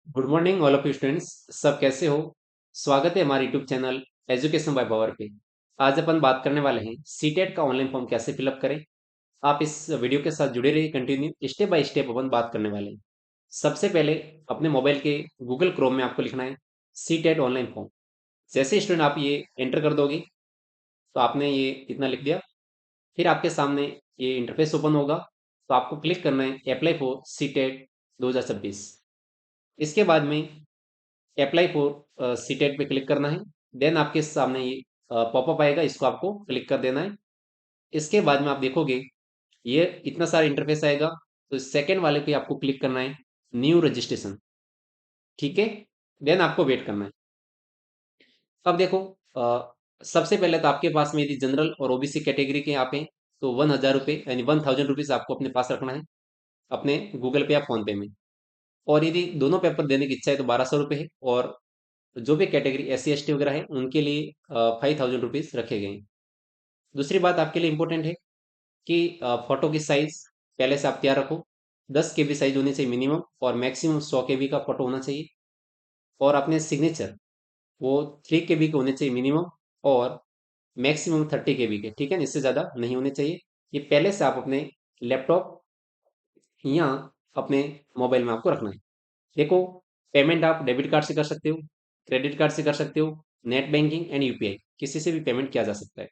Good morning all of you students. सब कैसे हो? स्वागत है हमारे YouTube channel education by power पे। आज अपन बात करने वाले हैं सीटेट का ऑनलाइन फॉर्म कैसे फिलअप करें। आप इस वीडियो के साथ जुड़े रहिए, कंटिन्यू स्टेप बाय स्टेप अपन बात करने वाले हैं। सबसे पहले अपने मोबाइल के गूगल क्रोम में आपको लिखना है सीटेट ऑनलाइन फॉर्म। जैसे स्टूडेंट आप ये एंटर कर दोगे तो आपने ये इतना लिख दिया। फिर आपके सामने ये इंटरफेस ओपन होगा, तो आपको क्लिक करना है अप्लाई फॉर सीटेट 2026। इसके बाद में अप्लाई फॉर सीटेट पे क्लिक करना है। देन आपके सामने ये पॉपअप आएगा, इसको आपको क्लिक कर देना है। इसके बाद में आप देखोगे ये इतना सारा इंटरफेस आएगा, तो सेकंड वाले पे आपको क्लिक करना है न्यू रजिस्ट्रेशन। ठीक है, देन आपको वेट करना है। अब देखो, सबसे पहले तो आपके पास में यदि जनरल और ओबीसी कैटेगरी के आप हैं तो 1000 रुपये यानी 1000 रुपीज आपको अपने पास रखना है अपने गूगल पे या फोन पे में। और यदि दोनों पेपर देने की इच्छा है तो 1200 रुपये है। और जो भी कैटेगरी SC ST वगैरह है उनके लिए 5000 रुपीज रखे गए हैं। दूसरी बात आपके लिए इंपॉर्टेंट है कि फोटो की साइज पहले से आप तैयार रखो। 10 KB साइज होनी चाहिए मिनिमम, और मैक्सिमम 100 KB का फोटो होना चाहिए। और अपने सिग्नेचर वो 3 KB के होने चाहिए मिनिमम, और मैक्सिमम 30 KB के। ठीक है, इससे ज़्यादा नहीं होने चाहिए। ये पहले से आप अपने लैपटॉप या अपने मोबाइल में आपको रखना है। देखो, पेमेंट आप डेबिट कार्ड से कर सकते हो, क्रेडिट कार्ड से कर सकते हो, नेट बैंकिंग एंड UPI, किसी से भी पेमेंट किया जा सकता है।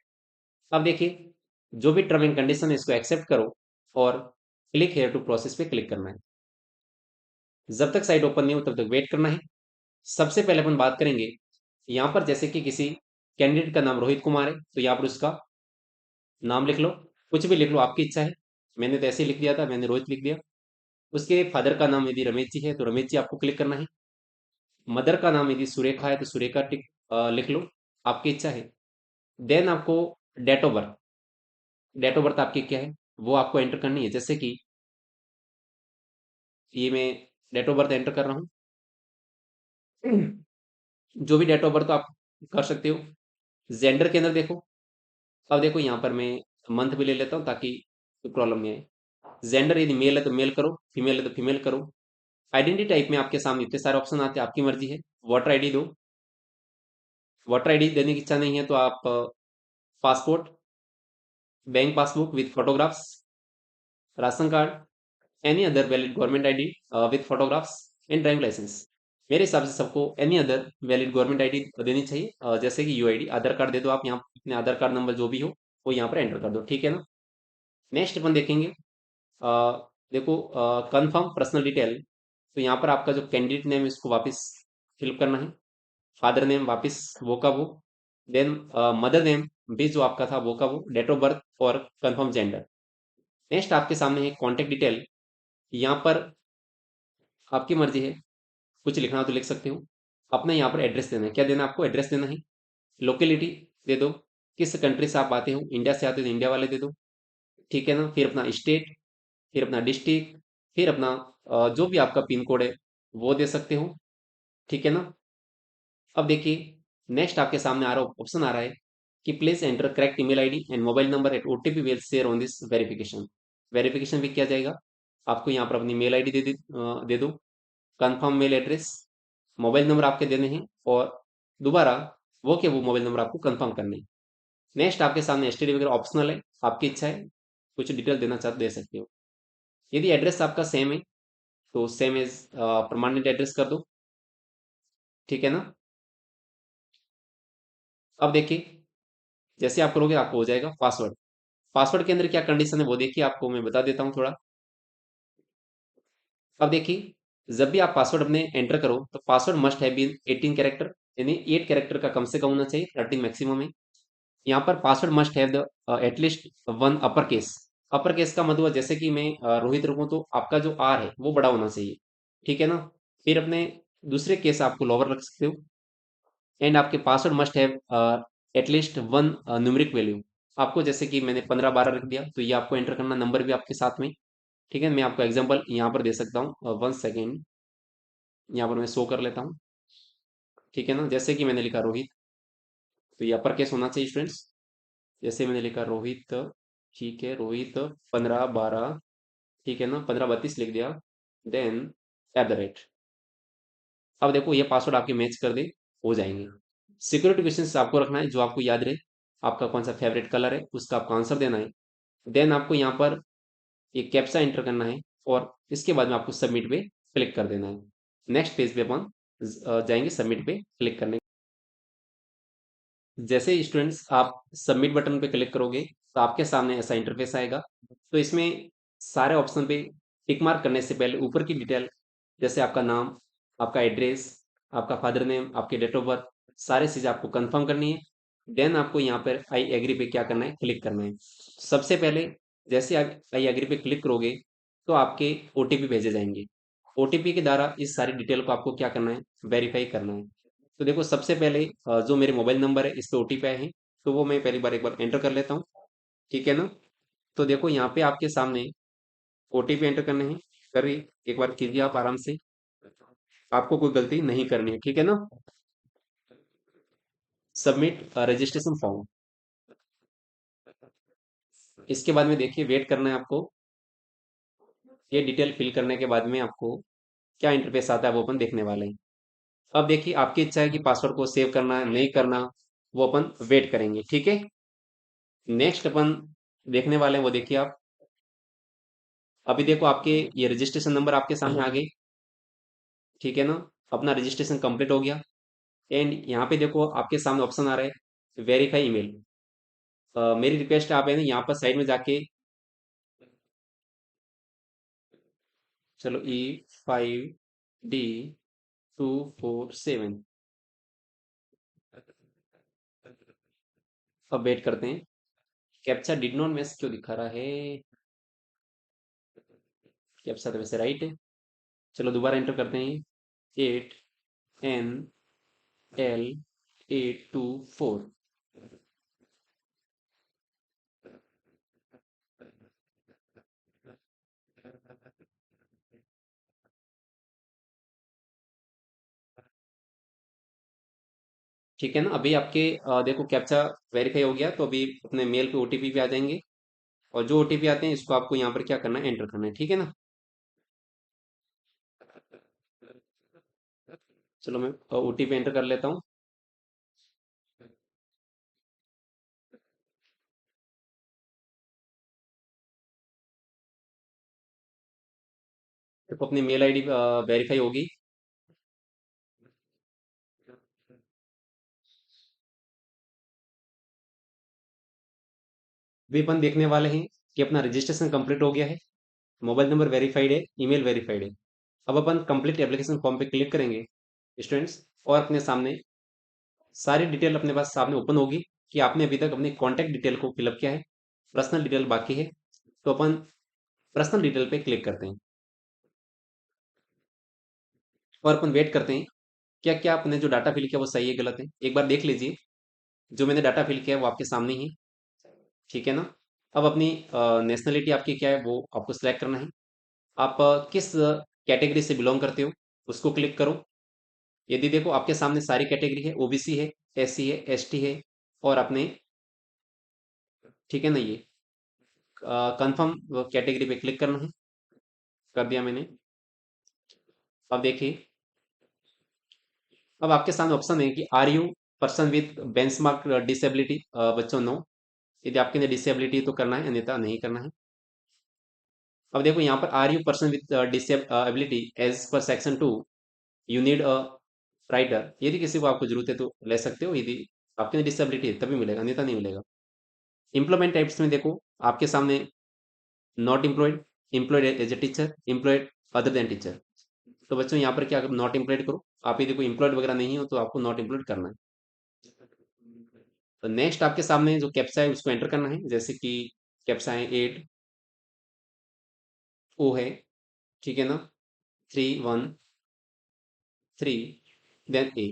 अब देखिए, जो भी टर्म एंड कंडीशन है इसको एक्सेप्ट करो और क्लिक हेयर टू प्रोसेस पे क्लिक करना है। जब तक साइट ओपन नहीं हो तब तक वेट करना है। सबसे पहले अपन बात करेंगे यहाँ पर, जैसे कि किसी कैंडिडेट का नाम रोहित कुमार है तो यहाँ पर उसका नाम लिख लो। कुछ भी लिख लो, आपकी इच्छा है। मैंने तो ऐसे ही लिख दिया था, मैंने रोहित लिख दिया। उसके फादर का नाम यदि रमेश जी है तो रमेश जी आपको क्लिक करना है। मदर का नाम यदि सुरेखा है तो सुरेखा टिक लिख लो, आपकी इच्छा है। देन आपको date of birth, date of birth आपकी क्या है वो आपको एंटर करनी है। जैसे कि ये मैं डेट ऑफ बर्थ एंटर कर रहा हूँ। जो भी डेट ऑफ बर्थ आप कर सकते हो। जेंडर के अंदर देखो, अब देखो यहाँ पर मैं मंथ भी ले लेता हूँ ताकि कोई प्रॉब्लम नहीं आए। जेंडर यदि मेल है तो मेल करो, फीमेल है तो फीमेल करो। आइडेंटिटी टाइप में आपके सामने इतने सारे ऑप्शन आते हैं, आपकी मर्जी है। वोटर आईडी दो। वोटर आईडी देने की इच्छा नहीं है तो आप passport, bank passbook with photographs, ration card, any other valid government ID with photographs and driving licence. मेरे हिसाब से सबको any other valid government ID देनी चाहिए। जैसे कि UID, आधार कार्ड दे दो आप यहाँ, अपने आधार कार्ड नंबर जो भी हो वो यहाँ पर एंटर कर दो। ठीक है ना। नेक्स्ट अपन देखेंगे, देखो कंफर्म पर्सनल डिटेल। तो यहाँ पर आपका जो कैंडिडेट नेम है इसको वापस फिल करना है। फादर नेम वापस वो का वो। देन मदर नेम भी जो आपका था वो का वो, डेट ऑफ बर्थ और कंफर्म जेंडर। नेक्स्ट आपके सामने है कॉन्टेक्ट डिटेल। यहाँ पर आपकी मर्जी है, कुछ लिखना हो तो लिख सकते हो। अपना यहाँ पर एड्रेस देना है। क्या देना है आपको? एड्रेस देना है। लोकेलिटी दे दो, किस कंट्री से आप आते हो। इंडिया से आते हो तो इंडिया वाले दे दो। ठीक है ना। फिर अपना स्टेट, फिर अपना डिस्ट्रिक्ट, फिर अपना जो भी आपका पिन कोड है वो दे सकते हो। ठीक है ना। अब देखिए, नेक्स्ट आपके सामने आ रहा ऑप्शन आ रहा है कि please enter correct email ID and mobile number at OTP will share on this verification. Verification भी किया जाएगा। आपको यहाँ पर अपनी मेल आईडी दे दो, confirm mail address, mobile number आपके देने हैं, और दोबारा वो मोबाइल नंबर आपको कंफर्म करने हैं। नेक्स्ट आपके सामने STD वगैरह ऑप्शनल है, आपकी इच्छा है, कुछ डिटेल देना चाहते दे सकते हो। यदि एड्रेस आपका सेम है तो सेम एज परमानेंट एड्रेस कर दो। ठीक है ना। अब देखिए, जैसे आप करोगे आपको हो जाएगा पासवर्ड। पासवर्ड के अंदर क्या कंडीशन है वो देखिए, आपको मैं बता देता हूँ थोड़ा। अब देखिए, जब भी आप पासवर्ड अपने एंटर करो तो password must have been 18 character, यानी 8 कैरेक्टर का कम से कम होना चाहिए, 13 मैक्सिमम है। यहाँ पर password must have the at least one upper case. Upper case का मतलब जैसे कि मैं रोहित रखूँ तो आपका जो R है वो बड़ा होना चाहिए। ठीक है ना। फिर अपने दूसरे केस आपको लोअर रख सकते हो। एंड आपके password must have at least one numeric value. आपको जैसे कि मैंने 15 12 रख दिया तो ये आपको एंटर करना, नंबर भी आपके साथ में। ठीक है, मैं आपको एग्जांपल यहाँ पर दे सकता हूँ। 1 सेकेंड, यहाँ पर मैं शो कर लेता हूँ। ठीक है ना। जैसे कि मैंने लिखा रोहित, तो ये अपर केस होना चाहिए स्टूडेंट्स। जैसे मैंने लिखा रोहित, ठीक है, रोहित 15 12, ठीक है ना, 15 32 लिख दिया। देन @ अब देखो ये पासवर्ड आपके मैच कर दे, हो जाएंगे। सिक्योरिटी क्वेश्चंस आपको रखना है जो आपको याद रहे। आपका कौन सा फेवरेट कलर है उसका आपको आंसर देना है। देन आपको यहाँ पर ये कैप्चा एंटर करना है और इसके बाद में आपको सबमिट पे क्लिक कर देना है। नेक्स्ट पेज पे अपन जाएंगे सबमिट पे क्लिक करने। जैसे ही स्टूडेंट्स आप सबमिट बटन पे क्लिक करोगे तो आपके सामने ऐसा इंटरफेस आएगा। तो इसमें सारे ऑप्शन पे टिक मार्क करने से पहले ऊपर की डिटेल, जैसे आपका नाम, आपका एड्रेस, आपका फादर नेम, आपकी डेट ऑफ बर्थ, सारी चीज़ आपको कंफर्म करनी है। देन आपको यहाँ पर आई एग्री पे क्या करना है, क्लिक करना है। सबसे पहले जैसे आप आई एग्री पे क्लिक करोगे तो आपके ओटीपी भेजे जाएंगे। ओटीपी के द्वारा इस सारी डिटेल को आपको क्या करना है, वेरीफाई करना है। तो देखो सबसे पहले जो मेरे मोबाइल नंबर है इस पे ओटीपी आए हैं, तो वो मैं पहली बार एक बार एंटर कर लेता हूँ। ठीक है ना। तो देखो यहाँ पे आपके सामने ओटीपी एंटर करने हैं, करिए, एक बार कीजिए आप आराम से। आपको कोई गलती नहीं करनी है, ठीक है ना। सबमिट रजिस्ट्रेशन फॉर्म, इसके बाद में देखिए वेट करना है आपको। ये डिटेल फिल करने के बाद में आपको क्या इंटरफेस आता है वो अपन देखने वाले हैं। अब देखिए आपकी इच्छा है कि पासवर्ड को सेव करना है नहीं करना, वो अपन वेट करेंगे, ठीक है। नेक्स्ट अपन देखने वाले हैं, वो देखिए आप। अभी देखो आपके ये रजिस्ट्रेशन नंबर आपके सामने आ गए, ठीक है ना। अपना रजिस्ट्रेशन कंप्लीट हो गया। एंड यहाँ पे देखो आपके सामने ऑप्शन आ रहा है वेरीफाई ईमेल। मेरी रिक्वेस्ट आप है ना यहाँ पर साइड में जाके, चलो E5D247, अब वेट करते हैं। कैप्चा डिड नॉट मैच क्यों दिखा रहा है। कैप्चा तो वैसे राइट है। चलो दोबारा एंटर करते हैं। 8NL824। ठीक है ना। अभी आपके देखो कैप्चा वेरीफाई हो गया, तो अभी अपने मेल पे ओटीपी भी आ जाएंगे। और जो ओटीपी आते हैं इसको आपको यहाँ पर क्या करना है, एंटर करना है, ठीक है ना। चलो मैं ओटीपी एंटर कर लेता हूँ। तो अपनी मेल आईडी वेरीफाई होगी। अभी अपन देखने वाले हैं कि अपना रजिस्ट्रेशन कंप्लीट हो गया है, मोबाइल नंबर वेरीफाइड है, ईमेल वेरीफाइड है। अब अपन कंप्लीट एप्लीकेशन फॉर्म पे क्लिक करेंगे स्टूडेंट्स, और अपने सामने सारी डिटेल अपने पास सामने ओपन होगी कि आपने अभी तक अपनी कॉन्टैक्ट डिटेल को फिलअप किया है। पर्सनल डिटेल बाकी है, तो अपन पर्सनल डिटेल पे क्लिक करते हैं और अपन वेट करते हैं क्या क्या आपने जो डाटा फिल किया वो सही है गलत है, एक बार देख लीजिए। जो मैंने डाटा फिल किया है वो आपके सामने ही है, ठीक है ना। अब अपनी नेशनलिटी आपकी क्या है वो आपको सिलेक्ट करना है। आप किस कैटेगरी से बिलोंग करते हो उसको क्लिक करो। यदि देखो आपके सामने सारी कैटेगरी है, ओबीसी है, एससी है, एसटी है, और अपने, ठीक है ना, ये कंफर्म कैटेगरी पे क्लिक करना है। कर दिया मैंने। अब देखिए, अब आपके सामने ऑप्शन है कि are you person with benchmark disability. बच्चों नो, यदि आपके लिए डिसेबिलिटी तो करना है, अन्यथा नहीं करना है। अब देखो यहाँ पर are you person with disability as per section 2, you need a writer. यदि किसी को आपको जरूरत है तो ले सकते हो, यदि आपके लिए डिसेबिलिटी है तभी मिलेगा, अन्यथा नहीं मिलेगा। इम्प्लॉयमेंट टाइप्स में देखो आपके सामने not employed, employed as a teacher, employed other than teacher. तो बच्चों यहाँ पर क्या, नॉट एम्प्लॉयड करो। आप यदि कोई एम्प्लॉयड वगैरह नहीं हो तो आपको नॉट एम्प्लॉयड करना है। तो नेक्स्ट आपके सामने जो कैप्चा है उसको एंटर करना है, जैसे कि कैप्चा है 8 O है, ठीक है ना, 313, देन A,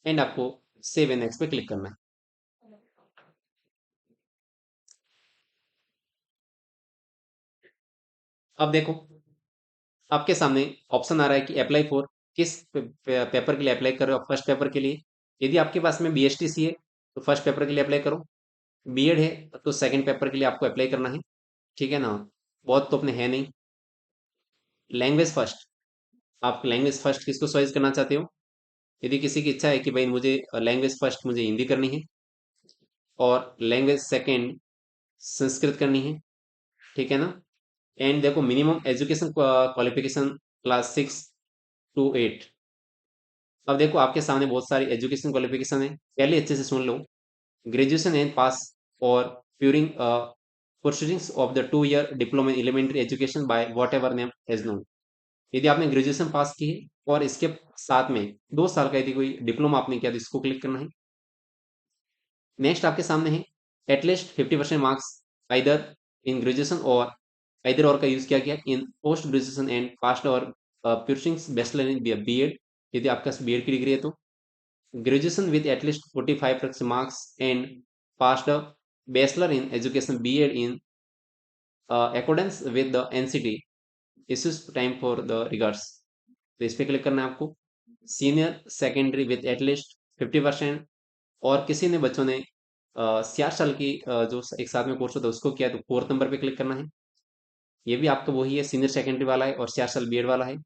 एंड आपको सेव एंड नेक्स्ट पे क्लिक करना है। अब देखो आपके सामने ऑप्शन आ रहा है कि अप्लाई फॉर, किस पेपर के लिए अप्लाई कर रहे हो आप। फर्स्ट पेपर के लिए, यदि आपके पास में बीएसटीसी है तो फर्स्ट पेपर के लिए अप्लाई करो। बीएड है तो सेकंड पेपर के लिए आपको अप्लाई करना है, ठीक है ना। बहुत तो अपने है नहीं। लैंग्वेज फर्स्ट, आप लैंग्वेज फर्स्ट किसको चॉइस करना चाहते हो। यदि किसी की इच्छा है कि भाई मुझे लैंग्वेज फर्स्ट मुझे हिंदी करनी है और लैंग्वेज सेकेंड संस्कृत करनी है, ठीक है ना। एंड देखो minimum education qualification class 6 to 8। अब देखो आपके सामने बहुत सारी एजुकेशन क्वालिफिकेशन है, पहले अच्छे से सुन लो। ग्रेजुएशन एंड पास और प्यूरिंग pursuings of the 2 year diploma in elementary education by whatever name as known। यदि आपने ग्रेजुएशन पास की है और इसके साथ में 2 साल का यदि कोई डिप्लोमा आपने किया तो इसको क्लिक करना है। नेक्स्ट आपके सामने है at least 50% marks either in graduation और आइदर और का यूज किया गया इन पोस्ट ग्रेजुएशन एंड पास्ट और प्यूर्सिंग बैचलर इन बीएड। यदि आपका बीएड की डिग्री है तो graduation with at least 45% marks and passed bachelor in education BEd in accordance with the NCT issues time for the regards. तो इस पे क्लिक करना है आपको। सीनियर सेकेंडरी विद एटलीस्ट 50%, और किसी ने बच्चों ने 66 साल की जो एक साथ में कोर्स होता है उसको किया है तो 4th नंबर पे क्लिक करना है। ये भी आपका वही है, सीनियर सेकेंडरी वाला है और 66 साल बीएड वाला है।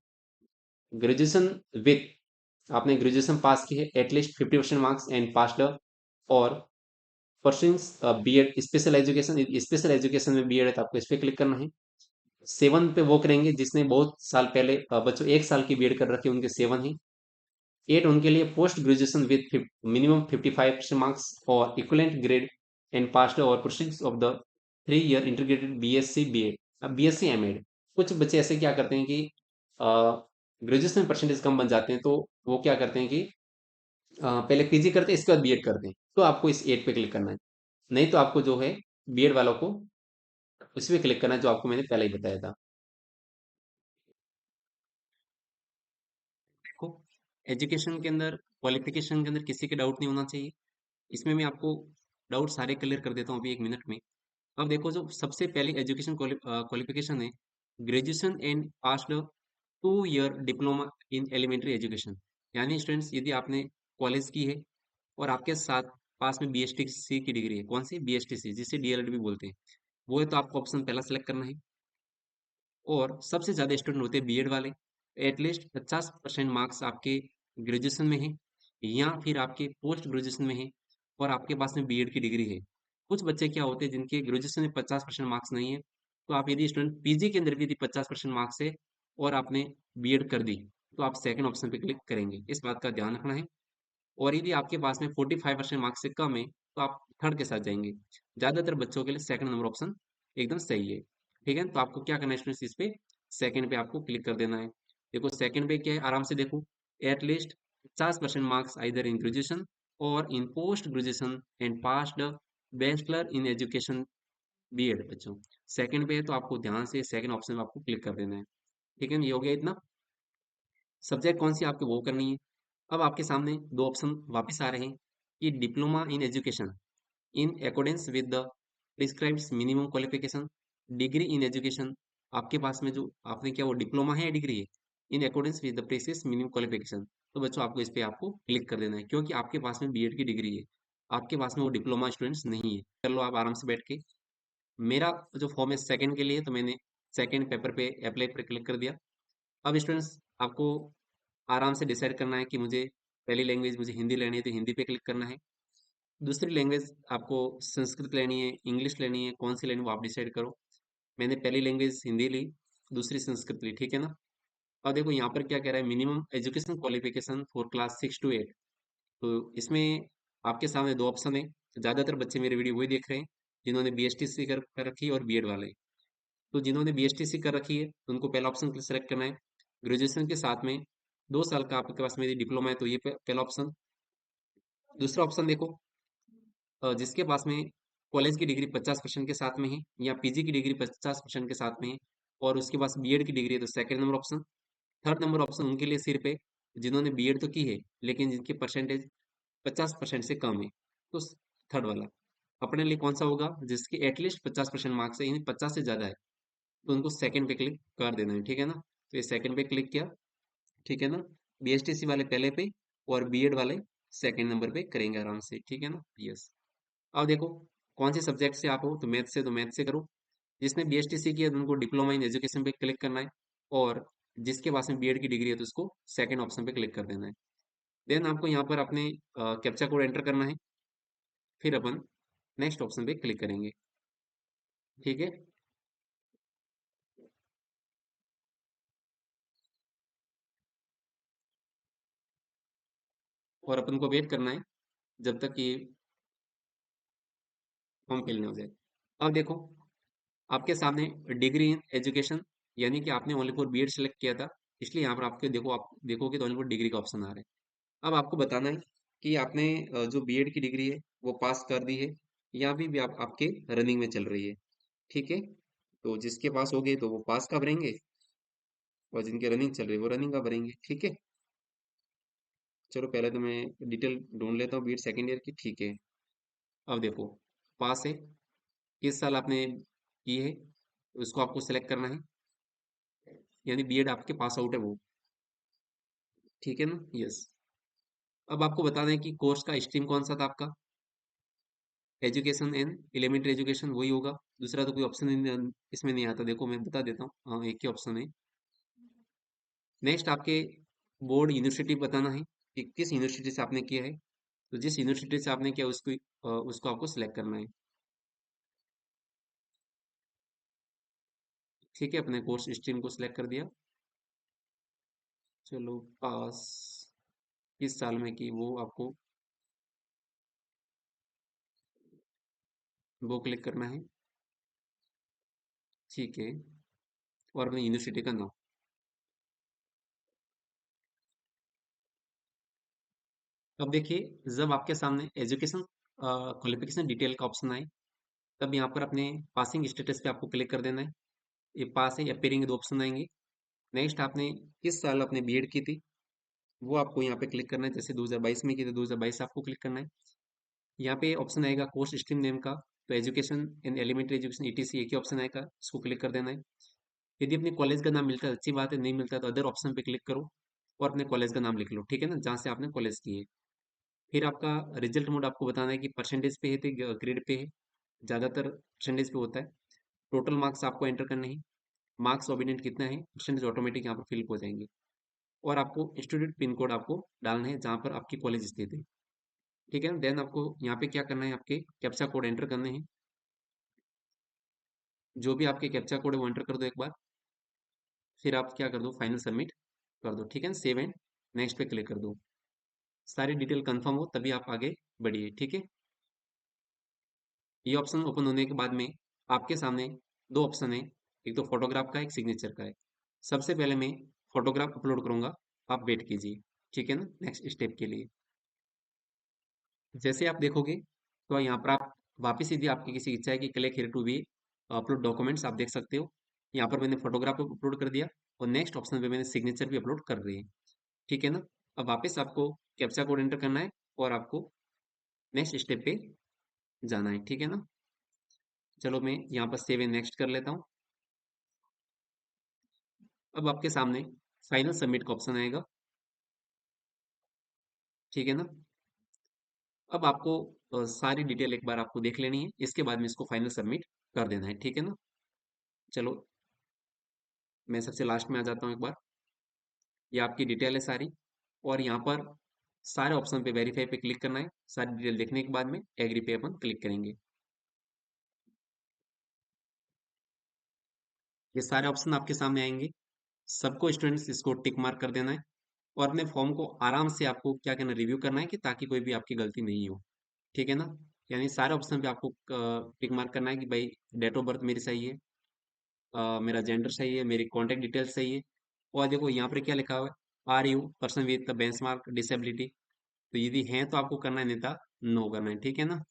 ग्रेजुएशन विथ आपने ग्रेजुएशन पास की है एटलीस्ट 50% मार्क्स एंड पास्ड और pursuing BEd special education, special education में बीएड है तो आपको इस पे क्लिक करना है। 7 पे वो करेंगे जिसने बहुत साल पहले बच्चों 1 साल की बीएड कर रखी है, उनके 7 है। 8 उनके लिए post graduation with minimum 55% marks और इक्विवेलेंट ग्रेड एंड पास्ड और proceeds of the 3 year integrated BSc BEd, अब बीएससी एमएड। कुछ बच्चे ऐसे क्या करते हैं कि ग्रेजुएशन में परसेंटेज कम बन जाते हैं तो वो क्या करते हैं कि पहले पीजी करते हैं इसके बाद बीएड करते हैं, तो आपको इस 8 पे क्लिक करना है। नहीं तो आपको जो है बीएड वालों को उस पे क्लिक करना है जो आपको मैंने पहले ही बताया था। देखो एजुकेशन के अंदर क्वालिफिकेशन के अंदर किसी के डाउट नहीं होना चाहिए। इसमें मैं आपको डाउट सारे क्लियर कर देता हूँ अभी 1 मिनट में। अब देखो जो सबसे पहली एजुकेशन क्वालिफिकेशन है graduation and passed 2 year diploma in elementary education. यानी स्टूडेंट्स यदि आपने कॉलेज की है और आपके साथ पास में बीएसटीसी की डिग्री है, कौन सी बीएसटीसी जिसे डीएलएड भी बोलते हैं, वो है तो आपको ऑप्शन पहला सेलेक्ट करना है। और सबसे ज़्यादा स्टूडेंट होते हैं बीएड वाले, एटलीस्ट 50% मार्क्स आपके ग्रेजुएशन में है या फिर आपके पोस्ट ग्रेजुएशन में है और आपके पास में बीएड की डिग्री है। कुछ बच्चे क्या होते हैं जिनके ग्रेजुएशन में 50% मार्क्स नहीं है, तो आप यदि स्टूडेंट पीजी के अंदर भी यदि 50% मार्क्स है और आपने बीएड कर दी तो आप सेकंड ऑप्शन पे क्लिक करेंगे, इस बात का ध्यान रखना है। और यदि आपके पास में 45% मार्क्स से कम है तो आप थर्ड के साथ जाएंगे। ज़्यादातर बच्चों के लिए सेकंड नंबर ऑप्शन एकदम सही है। ठीक है, तो आपको क्या करना है स्टूडेंट्स, इस पे सेकंड पे आपको क्लिक कर देना है। देखो सेकंड पे क्या है, आराम से देखो, at least 50% marks either in graduation और in post graduation and passed bachelor in education B Ed बच्चों। सेकंड पे है तो आपको ध्यान से सेकंड ऑप्शन पे आपको क्लिक कर देना है। ठीक है, ये हो गया इतना। सब्जेक्ट कौन सी आपको वो करनी है। अब आपके सामने दो ऑप्शन वापस आ रहे हैं कि diploma in education in accordance with the prescribed minimum qualification, degree in education. आपके पास में जो आपने क्या वो डिप्लोमा है या डिग्री है, इन accordance with the precious minimum qualification. तो बच्चों आपको इस पे आपको क्लिक कर देना है क्योंकि आपके पास में बीएड की डिग्री है, आपके पास में वो डिप्लोमा स्टूडेंट्स नहीं है। कर लो आप आराम से बैठ के। मेरा जो फॉर्म है सेकंड के लिए तो मैंने सेकंड पेपर पे अप्लाई पर क्लिक कर दिया। अब स्टूडेंट्स आपको आराम से डिसाइड करना है कि मुझे पहली लैंग्वेज मुझे हिंदी लेनी है तो हिंदी पे क्लिक करना है। दूसरी लैंग्वेज आपको संस्कृत लेनी है, इंग्लिश लेनी है, कौन सी लेनी है वो आप डिसाइड करो। मैंने पहली लैंग्वेज हिंदी ली, दूसरी संस्कृत ली, ठीक है ना। अब देखो यहाँ पर क्या कह रहा है, minimum education qualification for class 6 to 8। तो इसमें आपके सामने दो ऑप्शन है। ज़्यादातर बच्चे मेरे वीडियो वही देख रहे हैं जिन्होंने बीएसटीसी कर रखी है और बीएड वाले। तो जिन्होंने बीएसटीसी कर रखी है तो उनको पहला ऑप्शन सेलेक्ट करना है। ग्रेजुएशन के साथ में 2 साल का आपके पास में यदि डिप्लोमा है तो ये पहला ऑप्शन। दूसरा ऑप्शन देखो, जिसके पास में कॉलेज की डिग्री 50% के साथ में है या पीजी की डिग्री 50% के साथ में है और उसके पास बीएड की डिग्री है तो second number option. Third number option उनके लिए सिर्फ है जिन्होंने बीएड तो की है लेकिन जिनकी परसेंटेज 50% से कम है, तो थर्ड वाला। अपने लिए कौन सा होगा, जिसके एटलीस्ट 50% मार्क्स है, यानी 50 से ज़्यादा है, तो उनको सेकंड पे क्लिक कर देना है। ठीक है ना, तो ये सेकंड पे क्लिक किया, ठीक है ना। बीएसटीसी वाले पहले पे और बीएड वाले सेकंड नंबर पे करेंगे आराम से, ठीक है ना। यस। अब देखो कौन से सब्जेक्ट से आप हो, तो मैथ से करो। जिसने बीएसटीसी किया तो उनको डिप्लोमा इन एजुकेशन पे क्लिक करना है और जिसके पास में बीएड की डिग्री है तो उसको सेकंड ऑप्शन पे क्लिक कर देना है। देन आपको यहाँ पर अपने कैप्चा कोड एंटर करना है, फिर अपन नेक्स्ट ऑप्शन पे क्लिक करेंगे। ठीक है, और अपन को वेट करना है जब तक कि फॉर्म फिल नहीं हो जाए। अब देखो, आपके सामने डिग्री इन एजुकेशन, यानी कि आपने ओनली फॉर बीएड सेलेक्ट किया था, इसलिए यहाँ पर आपके देखो, आप देखोगे तो ओनली फॉर डिग्री का ऑप्शन आ रहा है। अब आपको बताना है कि आपने जो बीएड की डिग्री है वो पास कर दी है, या भी आप आपके रनिंग में चल रही है। ठीक है, तो जिसके पास हो गई तो वो पास का भरेंगे, और जिनकी रनिंग चल रही है वो रनिंग का भरेंगे। ठीक है, चलो पहले तो मैं डिटेल ढूंढ लेता हूँ बीएड सेकेंड ईयर की। ठीक है, अब देखो, पास है, किस साल आपने की है उसको आपको सेलेक्ट करना है, यानी बीएड आपके पास आउट है वो। ठीक है ना, यस। अब आपको बता दें कि कोर्स का स्ट्रीम कौन सा था आपका, एजुकेशन एंड एलिमेंट्री एजुकेशन वही होगा। दूसरा तो कोई ऑप्शन इसमें नहीं आता, देखो मैं बता देता हूँ, हाँ एक ही ऑप्शन है। नेक्स्ट आपके बोर्ड यूनिवर्सिटी बताना है कि किस यूनिवर्सिटी से आपने किया है, तो जिस यूनिवर्सिटी से आपने किया उसको उसको आपको सिलेक्ट करना है। ठीक है, अपने कोर्स स्ट्रीम को सिलेक्ट कर दिया। चलो, पास किस साल में की वो आपको वो क्लिक करना है। ठीक है, और अपनी यूनिवर्सिटी का नाम। अब देखिए, जब आपके सामने एजुकेशन क्वालिफिकेशन डिटेल का ऑप्शन आए, तब यहाँ पर अपने पासिंग स्टेटस पे आपको क्लिक कर देना है। ये पास है अपेयरिंग दो ऑप्शन आएंगे। नेक्स्ट आपने किस साल अपने बीएड की थी वो आपको यहाँ पे क्लिक करना है, जैसे 2022 में की तो 2022 आपको क्लिक करना है। यहाँ पे ऑप्शन आएगा कोर्स स्ट्रीम नेम का, तो education in elementary education ETC एक ही ऑप्शन आएगा, इसको क्लिक कर देना है। यदि अपने कॉलेज का नाम मिलता है अच्छी बात है, नहीं मिलता है तो अदर ऑप्शन पे क्लिक करो और अपने कॉलेज का नाम लिख लो। ठीक है ना, जहाँ से आपने कॉलेज की है। फिर आपका रिजल्ट मोड आपको बताना है कि परसेंटेज पे है तो ग्रेड पे है, ज़्यादातर परसेंटेज पे होता है। टोटल मार्क्स आपको एंटर करने हैं, मार्क्स ओबिडेंट कितना है, परसेंटेज ऑटोमेटिक यहाँ पर फिल हो जाएंगे। और आपको स्टूडेंट पिन कोड आपको डालना है जहाँ पर आपकी कॉलेज स्थित है। ठीक है ना, देन आपको यहाँ पे क्या करना है, आपके कैप्चा कोड एंटर करने हैं। जो भी आपके कैप्चा कोड है वो एंटर कर दो एक बार, फिर आप क्या कर दो, फाइनल सबमिट कर दो। ठीक है, सेव एंड नेक्स्ट पे क्लिक कर दो। सारी डिटेल कंफर्म हो तभी आप आगे बढ़िए। ठीक है, ये ऑप्शन ओपन होने के बाद में आपके सामने दो ऑप्शन है, एक तो फोटोग्राफ का, एक सिग्नेचर का है। सबसे पहले मैं फोटोग्राफ अपलोड करूंगा, आप वेट कीजिए। ठीक है ना, नेक्स्ट स्टेप के लिए जैसे आप देखोगे तो यहाँ पर आप वापस यदि आपकी किसी इच्छा है कि click here to be upload documents, आप देख सकते हो यहाँ पर मैंने फोटोग्राफ अपलोड कर दिया, और नेक्स्ट ऑप्शन पे मैंने सिग्नेचर भी अपलोड कर रही है। ठीक है ना, अब वापस आपको कैप्चा कोड एंटर करना है और आपको नेक्स्ट स्टेप पे जाना है। ठीक है ना, चलो मैं यहाँ पर सेव एंड नेक्स्ट कर लेता हूँ। अब आपके सामने फाइनल सबमिट का ऑप्शन आएगा। ठीक है ना, अब आपको सारी डिटेल एक बार आपको देख लेनी है, इसके बाद में इसको फाइनल सबमिट कर देना है। ठीक है ना, चलो मैं सबसे लास्ट में आ जाता हूँ एक बार। ये आपकी डिटेल है सारी, और यहाँ पर सारे ऑप्शन पे वेरीफाई पे क्लिक करना है। सारी डिटेल देखने के बाद में एग्री पे अपन क्लिक करेंगे। ये सारे ऑप्शन आपके सामने आएंगे, सबको स्टूडेंट्स इसको टिक मार्क कर देना है, और अपने फॉर्म को आराम से आपको क्या करना, रिव्यू करना है कि ताकि कोई भी आपकी गलती नहीं हो। ठीक है ना, यानी सारे ऑप्शन पे आपको टिक मार्क करना है कि भाई डेट ऑफ बर्थ मेरी सही है, मेरा जेंडर सही है, मेरी कॉन्टैक्ट डिटेल्स सही है। और देखो यहाँ पर क्या लिखा हुआ है, are you person with the benchmark disability, तो यदि हैं तो आपको करना है, नहीं तो नो करना है। ठीक है ना,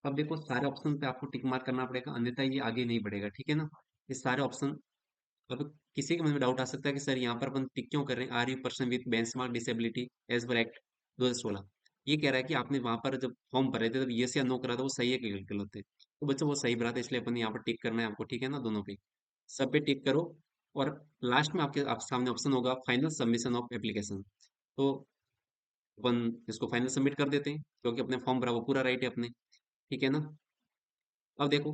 अब देखो सारे ऑप्शन पे आपको टिक मार्क करना पड़ेगा, अन्यथा ये आगे नहीं बढ़ेगा। ठीक है ना, ये सारे ऑप्शन, अब किसी के मन में डाउट आ सकता है कि सर यहाँ पर अपन टिक क्यों कर रहे हैं, are you person with benchmark disability as per act 2016। ये कह रहा है कि आपने वहां पर जब फॉर्म भरे थे तब यस या नो करा था, वो सही है कि गलत है, तो बच्चों वो सही भरा था, इसलिए अपन यहाँ पर टिक करना है आपको। ठीक है ना, दोनों पे, सब पे टिक करो। और लास्ट में आपके आप सामने ऑप्शन होगा फाइनल सबमिशन ऑफ एप्लीकेशन, तो अपन इसको फाइनल सबमिट कर देते हैं, क्योंकि अपने फॉर्म भरा वो पूरा राइट है अपने। ठीक है ना? अब देखो,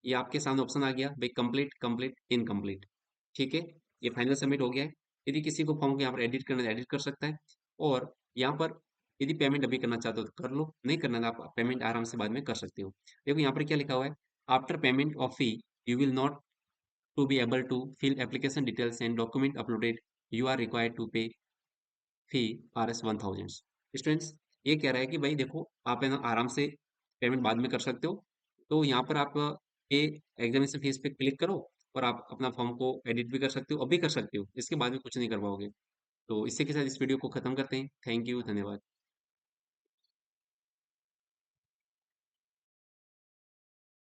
ये आपके सामने ऑप्शन आ गया भाई, कंप्लीट, कंप्लीट, इनकम्प्लीट। ठीक है, ये फाइनल सबमिट हो गया है। यदि किसी को फॉर्म को यहाँ पर एडिट करना है, एडिट कर सकता है। और यहाँ पर यदि पेमेंट अभी करना चाहते हो तो कर लो, नहीं करना तो आप पेमेंट आराम से बाद में कर सकते हो। देखो यहाँ पर क्या लिखा हुआ है, after payment of fee you will not to be able to fill application details and document uploaded, you are required to pay fee Rs 1000। Students, ये कह रहा है कि भाई देखो, आप है ना आराम से पेमेंट बाद में कर सकते हो। तो यहाँ पर आप पे एग्जामिनेशन फीस पे क्लिक करो, और आप अपना फॉर्म को एडिट भी कर सकते हो, अभी कर सकते हो, इसके बाद में कुछ नहीं कर पाओगे। तो इसी के साथ इस वीडियो को खत्म करते हैं। थैंक यू, धन्यवाद।